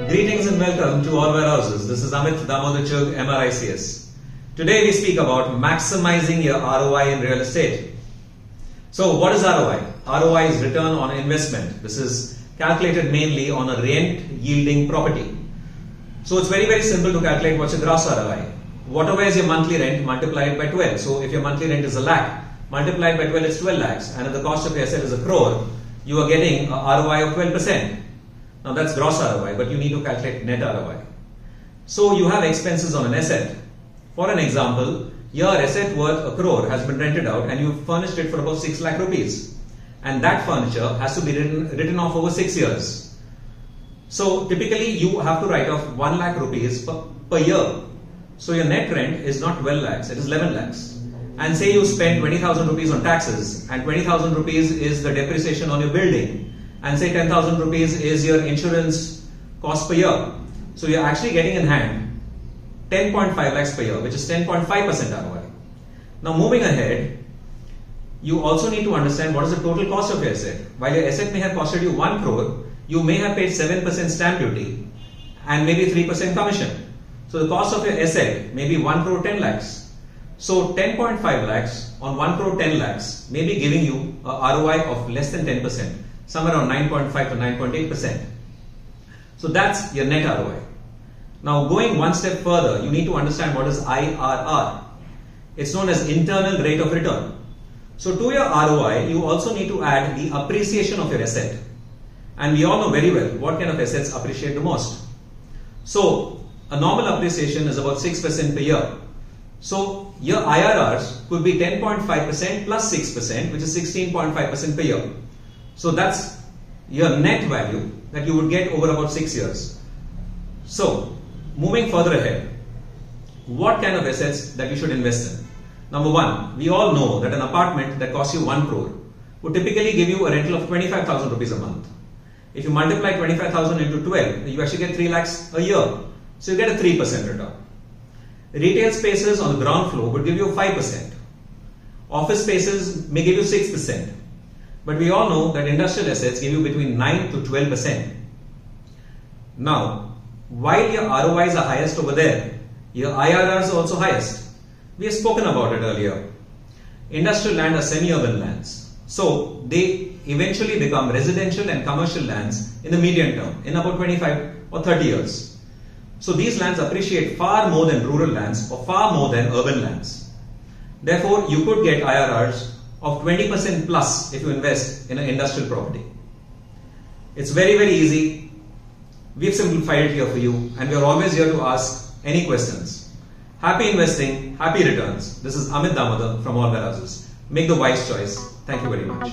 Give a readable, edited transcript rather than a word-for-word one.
Greetings and welcome to Allwarehouses. This is Amit Damodachug, MRICS. Today we speak about maximizing your ROI in real estate. So what is ROI? ROI is return on investment. This is calculated mainly on a rent yielding property. So it's very simple to calculate what's your gross ROI. Whatever is your monthly rent, multiply it by 12. So if your monthly rent is a lakh, multiplied by 12 is 12 lakhs, and if the cost of your asset is a crore, you are getting a ROI of 12%. Now that's gross ROI, but you need to calculate net ROI. So you have expenses on an asset. For an example, your asset worth a crore has been rented out and you furnished it for about 6 lakh rupees. And that furniture has to be written off over 6 years. So typically you have to write off 1 lakh rupees per year. So your net rent is not 12 lakhs, it is 11 lakhs. And say you spend 20,000 rupees on taxes and 20,000 rupees is the depreciation on your building. And say 10,000 rupees is your insurance cost per year. So you're actually getting in hand 10.5 lakhs per year, which is 10.5% ROI. Now moving ahead, you also need to understand what is the total cost of your asset. While your asset may have costed you 1 crore, you may have paid 7% stamp duty and maybe 3% commission. So the cost of your asset may be 1 crore 10 lakhs. So 10.5 lakhs on 1 crore 10 lakhs may be giving you a ROI of less than 10%. Somewhere around 9.5 to 9.8%. So that's your net ROI. Now going one step further, you need to understand what is IRR. It's known as internal rate of return. So to your ROI, you also need to add the appreciation of your asset. And we all know very well what kind of assets appreciate the most. So a normal appreciation is about 6% per year. So your IRRs could be 10.5% plus 6%, which is 16.5% per year. So that's your net value that you would get over about 6 years. So moving further ahead, what kind of assets that you should invest in? Number one, we all know that an apartment that costs you 1 crore would typically give you a rental of 25,000 rupees a month. If you multiply 25,000 into 12, you actually get 3 lakhs a year. So you get a 3% return. Retail spaces on the ground floor would give you 5%. Office spaces may give you 6%. But we all know that industrial assets give you between 9 to 12%. Now, while your ROIs are highest over there, your IRRs are also highest. We have spoken about it earlier. Industrial land are semi-urban lands. So, they eventually become residential and commercial lands in the medium term, in about 25 or 30 years. So, these lands appreciate far more than rural lands or far more than urban lands. Therefore, you could get IRRs of 20% plus if you invest in an industrial property. It's very easy. We've simplified it here for you and we are always here to ask any questions. Happy investing, happy returns. This is Amit Damodar from Allwarehouses. Make the wise choice. Thank you very much.